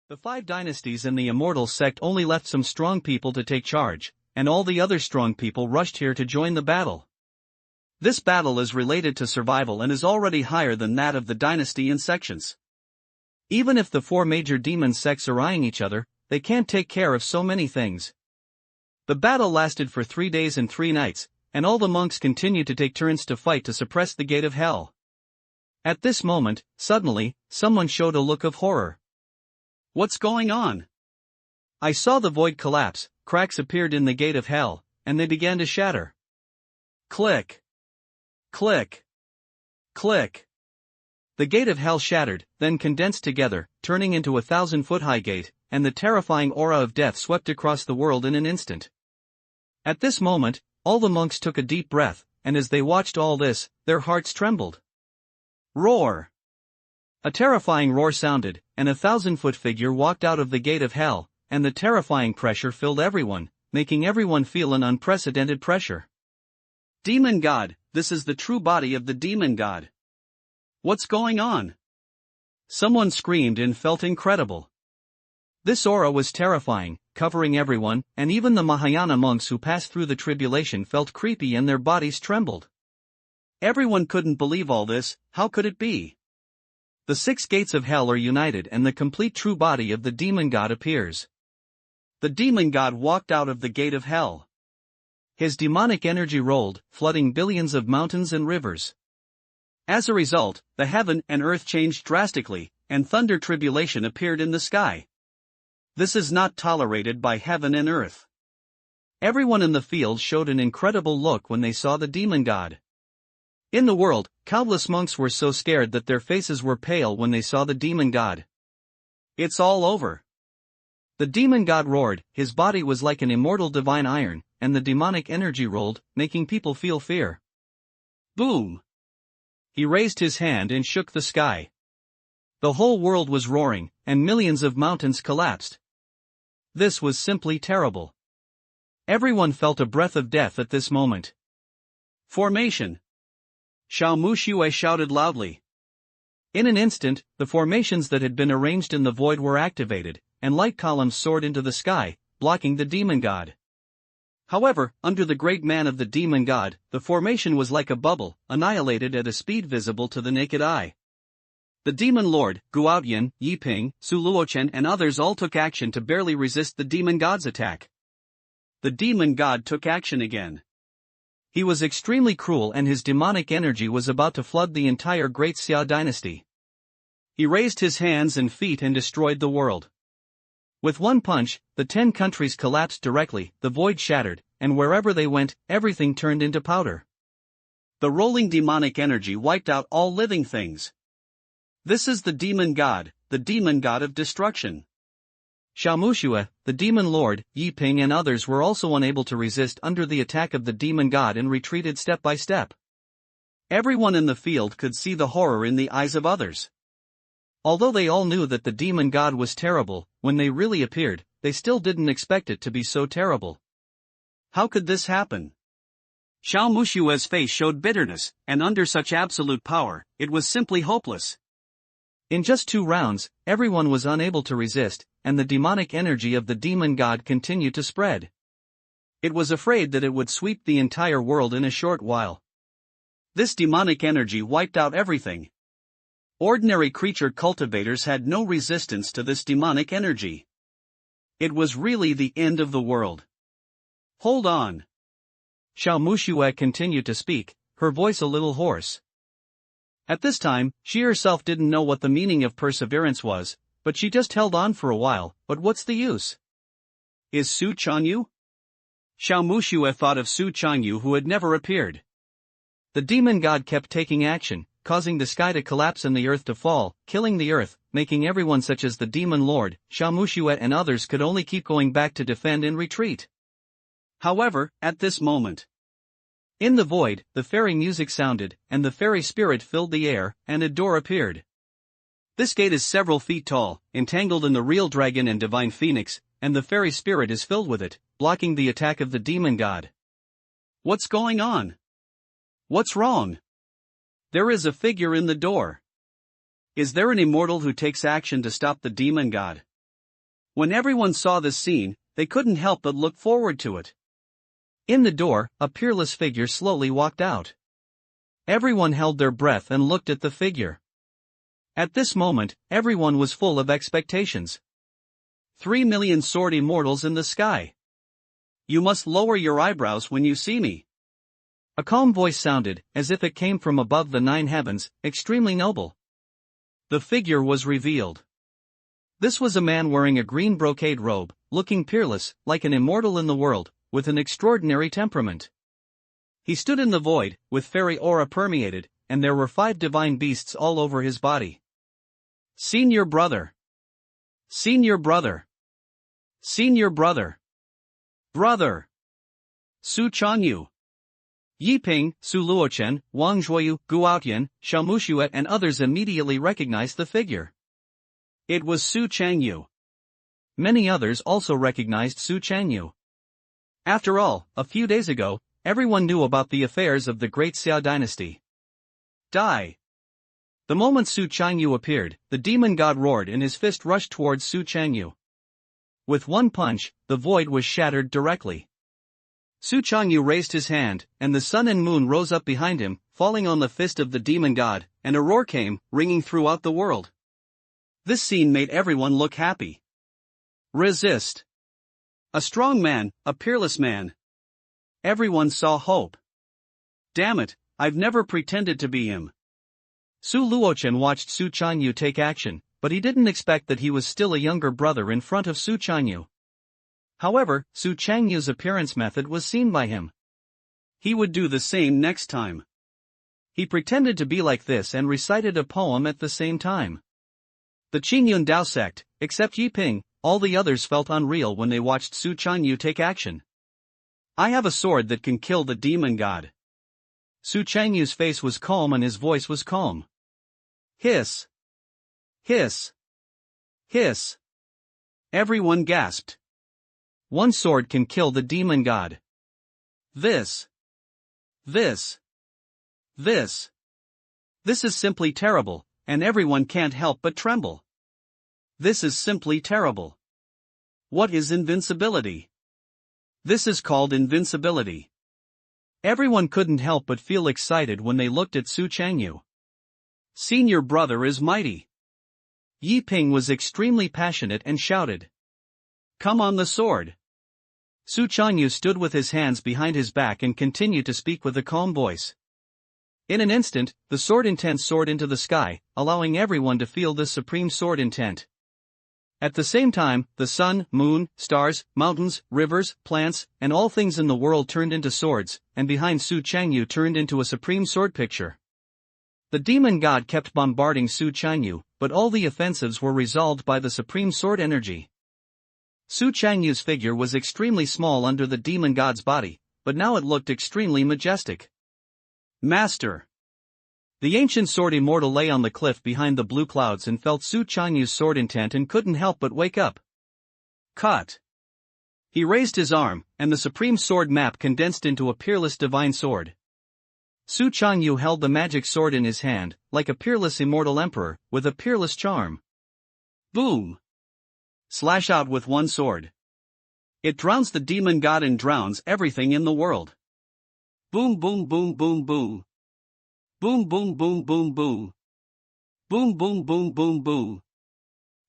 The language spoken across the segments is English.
The 5 dynasties and the Immortal Sect only left some strong people to take charge, and all the other strong people rushed here to join the battle. This battle is related to survival and is already higher than that of the dynasty in sections. Even if the 4 major demon sects are eyeing each other, they can't take care of so many things. The battle lasted for 3 days and 3 nights, and all the monks continued to take turns to fight to suppress the gate of hell. At this moment, suddenly, someone showed a look of horror. "What's going on?" I saw the void collapse, cracks appeared in the gate of hell, and they began to shatter. Click. Click. Click. The gate of hell shattered, then condensed together, turning into a 1,000-foot-high gate, and the terrifying aura of death swept across the world in an instant. At this moment, all the monks took a deep breath, and as they watched all this, their hearts trembled. Roar! A terrifying roar sounded, and a 1,000-foot figure walked out of the gate of hell, and the terrifying pressure filled everyone, making everyone feel an unprecedented pressure. Demon God, this is the true body of the demon god. What's going on? Someone screamed and felt incredible. This aura was terrifying, covering everyone, and even the Mahayana monks who passed through the tribulation felt creepy and their bodies trembled. Everyone couldn't believe all this. How could it be? The 6 gates of hell are united and the complete true body of the demon god appears. The demon god walked out of the gate of hell. His demonic energy rolled, flooding billions of mountains and rivers. As a result, the heaven and earth changed drastically, and thunder tribulation appeared in the sky. This is not tolerated by heaven and earth. Everyone in the field showed an incredible look when they saw the demon god. In the world, countless monks were so scared that their faces were pale when they saw the demon god. It's all over. The demon god roared, his body was like an immortal divine iron, and the demonic energy rolled, making people feel fear. Boom! He raised his hand and shook the sky. The whole world was roaring, and millions of mountains collapsed. This was simply terrible. Everyone felt a breath of death at this moment. Formation! Xiao Muxue shouted loudly. In an instant, the formations that had been arranged in the void were activated, and light columns soared into the sky, blocking the demon god. However, under the great man of the demon god, the formation was like a bubble, annihilated at a speed visible to the naked eye. The demon lord, Guotian, Yiping, Su Luochen and others all took action to barely resist the demon god's attack. The demon god took action again. He was extremely cruel and his demonic energy was about to flood the entire Great Xia dynasty. He raised his hands and feet and destroyed the world. With one punch, the 10 countries collapsed directly, the void shattered, and wherever they went, everything turned into powder. The rolling demonic energy wiped out all living things. This is the demon god of destruction. Xiao Muxue, the demon lord, Yiping and others were also unable to resist under the attack of the demon god and retreated step by step. Everyone in the field could see the horror in the eyes of others. Although they all knew that the demon god was terrible, when they really appeared, they still didn't expect it to be so terrible. How could this happen? Xiao Muxue's face showed bitterness, and under such absolute power, it was simply hopeless. In just 2 rounds, everyone was unable to resist, and the demonic energy of the demon god continued to spread. It was afraid that it would sweep the entire world in a short while. This demonic energy wiped out everything. Ordinary creature cultivators had no resistance to this demonic energy. It was really the end of the world. Hold on. Xiao Muxue continued to speak, her voice a little hoarse. At this time, she herself didn't know what the meaning of perseverance was, but she just held on for a while. But what's the use? Is Su Changyu? Xiao Muxue thought of Su Changyu who had never appeared. The demon god kept taking action, causing the sky to collapse and the earth to fall, killing the earth, making everyone such as the demon lord, Xiao Muxue and others could only keep going back to defend and retreat. However, at this moment, in the void, the fairy music sounded, and the fairy spirit filled the air, and a door appeared. This gate is several feet tall, entangled in the real dragon and divine phoenix, and the fairy spirit is filled with it, blocking the attack of the demon god. What's going on? What's wrong? There is a figure in the door. Is there an immortal who takes action to stop the demon god? When everyone saw this scene, they couldn't help but look forward to it. In the door, a peerless figure slowly walked out. Everyone held their breath and looked at the figure. At this moment, everyone was full of expectations. 3 million sword immortals in the sky. You must lower your eyebrows when you see me. A calm voice sounded, as if it came from above the 9 heavens, extremely noble. The figure was revealed. This was a man wearing a green brocade robe, looking peerless, like an immortal in the world, with an extraordinary temperament. He stood in the void, with fairy aura permeated, and there were 5 divine beasts all over his body. Senior brother. Senior brother. Senior brother. Brother. Su Chanyu. Yiping, Su Luochen, Wang Zhuoyu, Guoutian, Xiaomushuet and others immediately recognized the figure. It was Su Changyu. Many others also recognized Su Changyu. After all, a few days ago, everyone knew about the affairs of the great Xia dynasty. Die! The moment Su Changyu appeared, the demon god roared and his fist rushed towards Su Changyu. With one punch, the void was shattered directly. Su Changyu raised his hand, and the sun and moon rose up behind him, falling on the fist of the demon god, and a roar came, ringing throughout the world. This scene made everyone look happy. Resist. A strong man, a peerless man. Everyone saw hope. Damn it, I've never pretended to be him. Su Luochen watched Su Changyu take action, but he didn't expect that he was still a younger brother in front of Su Changyu. However, Su Changyu's appearance method was seen by him. He would do the same next time. He pretended to be like this and recited a poem at the same time. The Qingyun Sect, except Yiping, all the others felt unreal when they watched Su Changyu take action. I have a sword that can kill the demon god. Su Changyu's face was calm and his voice was calm. Hiss. Hiss. Hiss. Everyone gasped. One sword can kill the demon god. This is simply terrible, and everyone can't help but tremble. This is simply terrible. What is invincibility? This is called invincibility. Everyone couldn't help but feel excited when they looked at Su Changyu. Senior brother is mighty. Yiping was extremely passionate and shouted. Come on the sword. Su Changyu stood with his hands behind his back and continued to speak with a calm voice. In an instant, the sword intent soared into the sky, allowing everyone to feel this supreme sword intent. At the same time, the sun, moon, stars, mountains, rivers, plants, and all things in the world turned into swords, and behind Su Changyu turned into a supreme sword picture. The demon god kept bombarding Su Changyu, but all the offensives were resolved by the supreme sword energy. Su Changyu's figure was extremely small under the demon god's body, but now it looked extremely majestic. Master. The ancient sword immortal lay on the cliff behind the blue clouds and felt Su Changyu's sword intent and couldn't help but wake up. Cut. He raised his arm, and the supreme sword map condensed into a peerless divine sword. Su Changyu held the magic sword in his hand, like a peerless immortal emperor, with a peerless charm. Boom. Slash out with one sword. It drowns the demon god and drowns everything in the world. Boom boom boom boom boom. Boom boom boom boom boom. Boom boom boom boom boom.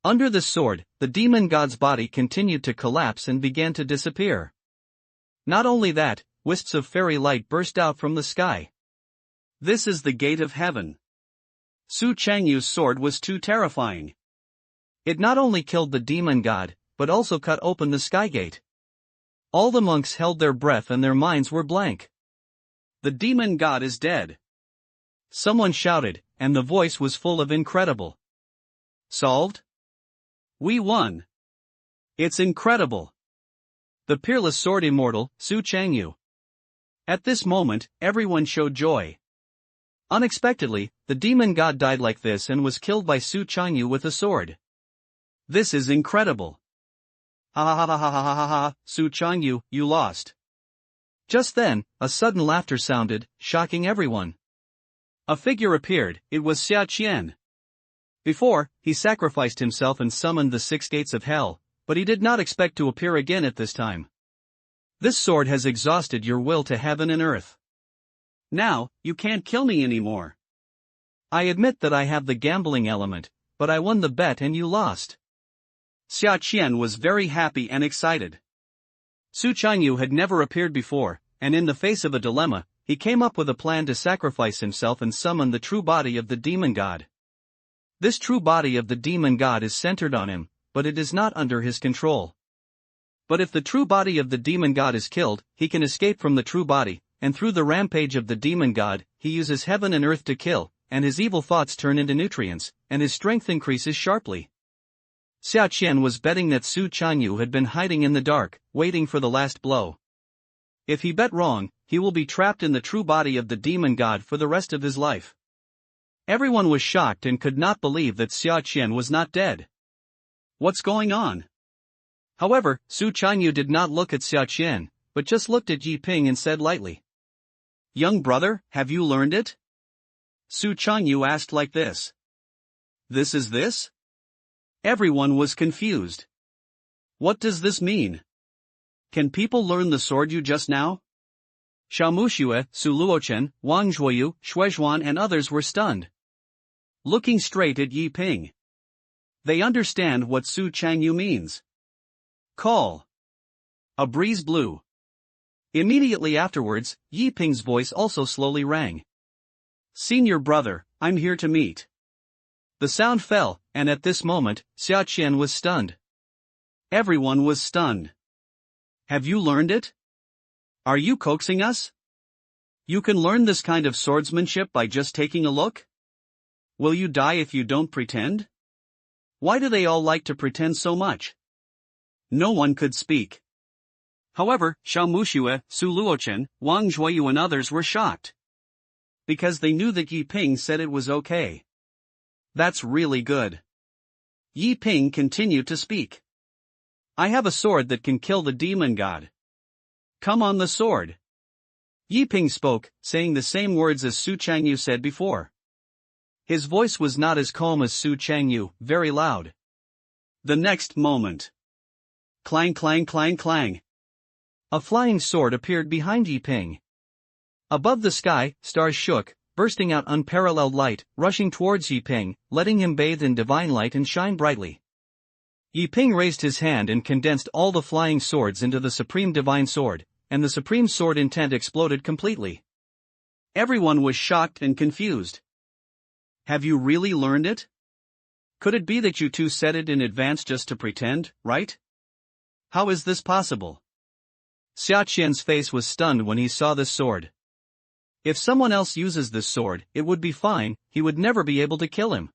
Under the sword, the demon god's body continued to collapse and began to disappear. Not only that, wisps of fairy light burst out from the sky. This is the gate of heaven. Su Changyu's sword was too terrifying. It not only killed the demon god, but also cut open the sky gate. All the monks held their breath and their minds were blank. The demon god is dead. Someone shouted, and the voice was full of incredible. Solved? We won. It's incredible. The peerless sword immortal, Su Changyu. At this moment, everyone showed joy. Unexpectedly, the demon god died like this and was killed by Su Changyu with a sword. This is incredible. Ha ha ha ha ha ha ha ha, Su Changyu, you lost. Just then, a sudden laughter sounded, shocking everyone. A figure appeared, it was Xia Qian. Before, he sacrificed himself and summoned the 6 gates of hell, but he did not expect to appear again at this time. This sword has exhausted your will to heaven and earth. Now, you can't kill me anymore. I admit that I have the gambling element, but I won the bet and you lost. Xia Qian was very happy and excited. Su Changyu had never appeared before, and in the face of a dilemma, he came up with a plan to sacrifice himself and summon the true body of the demon god. This true body of the demon god is centered on him, but it is not under his control. But if the true body of the demon god is killed, he can escape from the true body, and through the rampage of the demon god, he uses heaven and earth to kill, and his evil thoughts turn into nutrients, and his strength increases sharply. Xia Qian was betting that Su Changyu had been hiding in the dark, waiting for the last blow. If he bet wrong, he will be trapped in the true body of the demon god for the rest of his life. Everyone was shocked and could not believe that Xia Qian was not dead. What's going on? However, Su Changyu did not look at Xia Qian, but just looked at Yi Ping and said lightly, "Young brother, have you learned it?" Su Changyu asked like this. "This is this?" Everyone was confused. What does this mean? Can people learn the sword you just now? Xiaomuxue, Su Luochen, Wang Zhuoyu, Xuezhuan and others were stunned. Looking straight at Yi Ping. They understand what Su Changyu means. Call. A breeze blew. Immediately afterwards, Yi Ping's voice also slowly rang. "Senior brother, I'm here to meet." The sound fell, and at this moment, Xia Qian was stunned. Everyone was stunned. Have you learned it? Are you coaxing us? You can learn this kind of swordsmanship by just taking a look? Will you die if you don't pretend? Why do they all like to pretend so much? No one could speak. However, Xiaomuxue, Su Luochen, Wang Zhuoyu and others were shocked. Because they knew that Yi Ping said it was okay. That's really good. Yi Ping continued to speak. I have a sword that can kill the demon god. Come on the sword. Yi Ping spoke, saying the same words as Su Changyu said before. His voice was not as calm as Su Changyu, very loud. The next moment. Clang clang clang clang. A flying sword appeared behind Yi Ping. Above the sky, stars shook, bursting out unparalleled light, rushing towards Yi Ping, letting him bathe in divine light and shine brightly. Yi Ping raised his hand and condensed all the flying swords into the supreme divine sword, and the supreme sword intent exploded completely. Everyone was shocked and confused. Have you really learned it? Could it be that you two said it in advance just to pretend, right? How is this possible? Xia Qian's face was stunned when he saw this sword. If someone else uses this sword, it would be fine, he would never be able to kill him.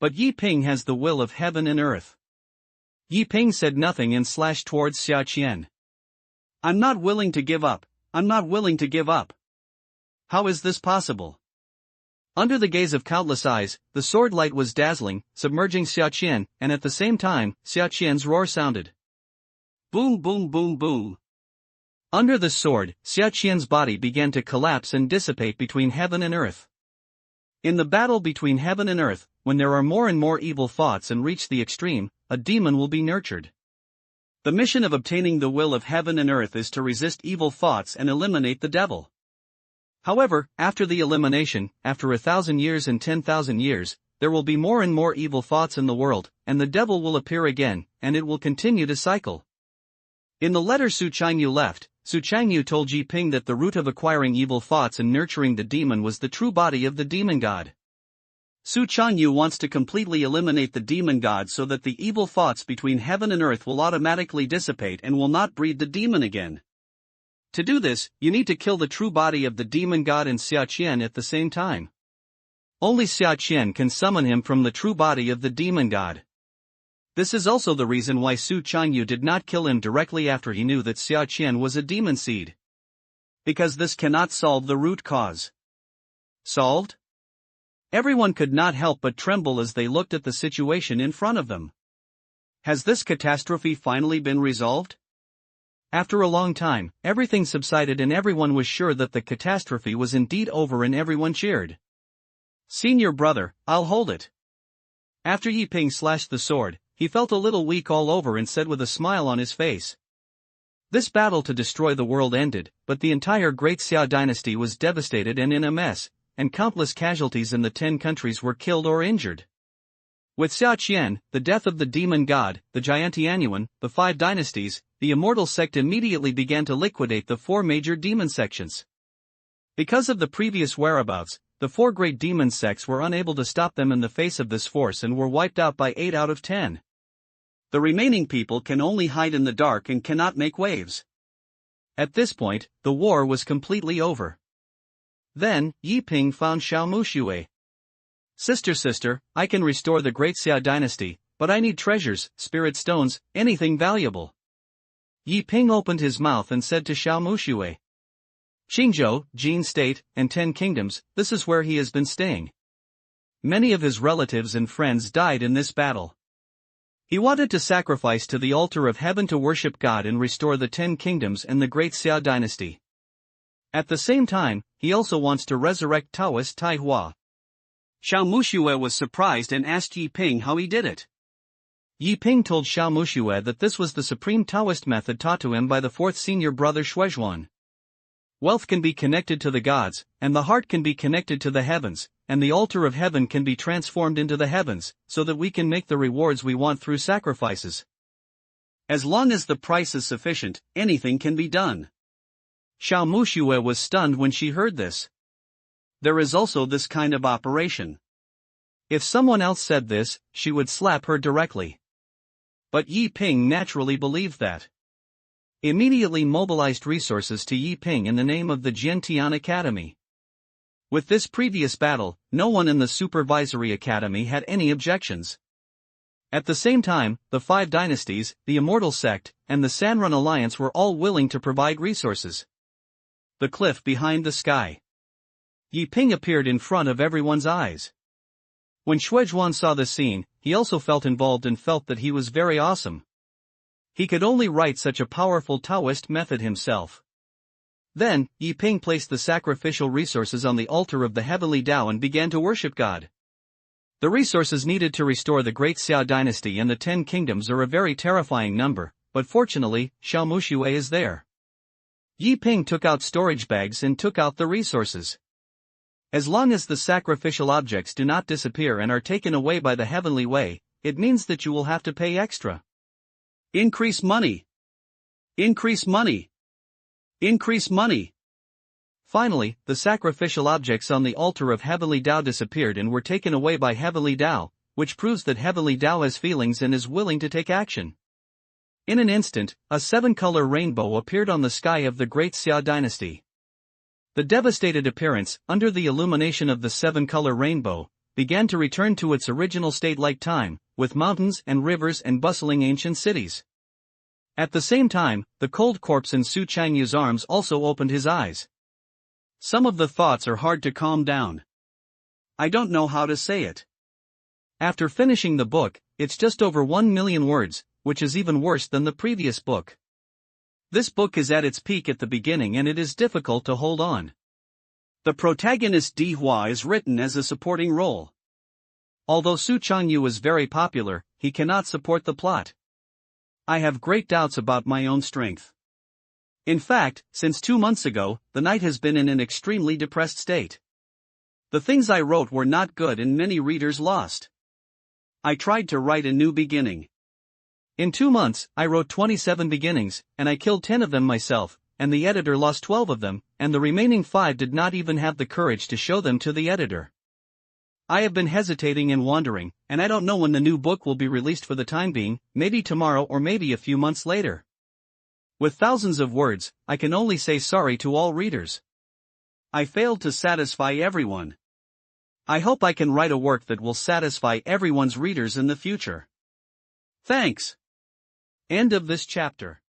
But Yi Ping has the will of heaven and earth. Yi Ping said nothing and slashed towards Xia Qian. I'm not willing to give up, I'm not willing to give up. How is this possible? Under the gaze of countless eyes, the sword light was dazzling, submerging Xia Qian, and at the same time, Xia Qian's roar sounded. Boom boom boom boom. Under the sword, Xia Qian's body began to collapse and dissipate between heaven and earth. In the battle between heaven and earth, when there are more and more evil thoughts and reach the extreme, a demon will be nurtured. The mission of obtaining the will of heaven and earth is to resist evil thoughts and eliminate the devil. However, after the elimination, after 1,000 years and 10,000 years, there will be more and more evil thoughts in the world, and the devil will appear again, and it will continue to cycle. In the letter Su Changyu left, Su Changyu told Yi Ping that the root of acquiring evil thoughts and nurturing the demon was the true body of the demon god. Su Changyu wants to completely eliminate the demon god so that the evil thoughts between heaven and earth will automatically dissipate and will not breed the demon again. To do this, you need to kill the true body of the demon god and Xia Qian at the same time. Only Xia Qian can summon him from the true body of the demon god. This is also the reason why Su Changyu did not kill him directly after he knew that Xia Qian was a demon seed. Because this cannot solve the root cause. Solved? Everyone could not help but tremble as they looked at the situation in front of them. Has this catastrophe finally been resolved? After a long time, everything subsided and everyone was sure that the catastrophe was indeed over and everyone cheered. Senior brother, I'll hold it. After Yi Ping slashed the sword, he felt a little weak all over and said with a smile on his face. This battle to destroy the world ended, but the entire Great Xia dynasty was devastated and in a mess, and countless casualties in the 10 countries were killed or injured. With Xia Qian, the death of the demon god, the Jiantianyuan, the 5 dynasties, the Immortal Sect immediately began to liquidate the 4 major demon sections. Because of the previous whereabouts, the 4 great demon sects were unable to stop them in the face of this force and were wiped out by 8 out of 10. The remaining people can only hide in the dark and cannot make waves. At this point, the war was completely over. Then, Yi Ping found Xiao Mushui. Sister, I can restore the Great Xia dynasty, but I need treasures, spirit stones, anything valuable. Yi Ping opened his mouth and said to Xiao Mushui. Qingzhou, Jin State, and 10 kingdoms, this is where he has been staying. Many of his relatives and friends died in this battle. He wanted to sacrifice to the altar of heaven to worship God and restore the 10 kingdoms and the Great Xia dynasty. At the same time, he also wants to resurrect Taoist Tai Hua. Xiao Mushui was surprised and asked Yi Ping how he did it. Yi Ping told Xiao Mushui that this was the supreme Taoist method taught to him by the 4th senior brother Shuizhuan. Wealth can be connected to the gods, and the heart can be connected to the heavens, and the altar of heaven can be transformed into the heavens, so that we can make the rewards we want through sacrifices. As long as the price is sufficient, anything can be done. Xiao Mushui was stunned when she heard this. There is also this kind of operation. If someone else said this, she would slap her directly. But Yi Ping naturally believed that. Immediately mobilized resources to Yi Ping in the name of the Jiantian Academy. With this previous battle, no one in the Supervisory Academy had any objections. At the same time, the 5 dynasties, the Immortal Sect, and the Sanrun Alliance were all willing to provide resources. The cliff behind the sky. Yi Ping appeared in front of everyone's eyes. When Shuizhuan saw the scene, he also felt involved and felt that he was very awesome. He could only write such a powerful Taoist method himself. Then, Yi Ping placed the sacrificial resources on the altar of the heavenly Tao and began to worship God. The resources needed to restore the Great Xia dynasty and the 10 kingdoms are a very terrifying number, but fortunately, Xiao Mushui is there. Yi Ping took out storage bags and took out the resources. As long as the sacrificial objects do not disappear and are taken away by the heavenly way, it means that you will have to pay extra. Increase money. Increase money. Increase money. Finally, the sacrificial objects on the altar of Heavenly Tao disappeared and were taken away by Heavenly Tao, which proves that Heavenly Tao has feelings and is willing to take action. In an instant, a 7-color rainbow appeared on the sky of the Great Xia dynasty. The devastated appearance, under the illumination of the 7-color rainbow, began to return to its original state like time, with mountains and rivers and bustling ancient cities. At the same time, the cold corpse in Su Changyu's arms also opened his eyes. Some of the thoughts are hard to calm down. I don't know how to say it. After finishing the book, it's just over 1 million words, which is even worse than the previous book. This book is at its peak at the beginning and it is difficult to hold on. The protagonist Di Hua is written as a supporting role. Although Su Changyu is very popular, he cannot support the plot. I have great doubts about my own strength. In fact, since 2 months ago, the knight has been in an extremely depressed state. The things I wrote were not good and many readers lost. I tried to write a new beginning. In 2 months, I wrote 27 beginnings, and I killed 10 of them myself, and the editor lost 12 of them, and the remaining 5 did not even have the courage to show them to the editor. I have been hesitating and wondering, and I don't know when the new book will be released for the time being, maybe tomorrow or maybe a few months later. With thousands of words, I can only say sorry to all readers. I failed to satisfy everyone. I hope I can write a work that will satisfy everyone's readers in the future. Thanks. End of this chapter.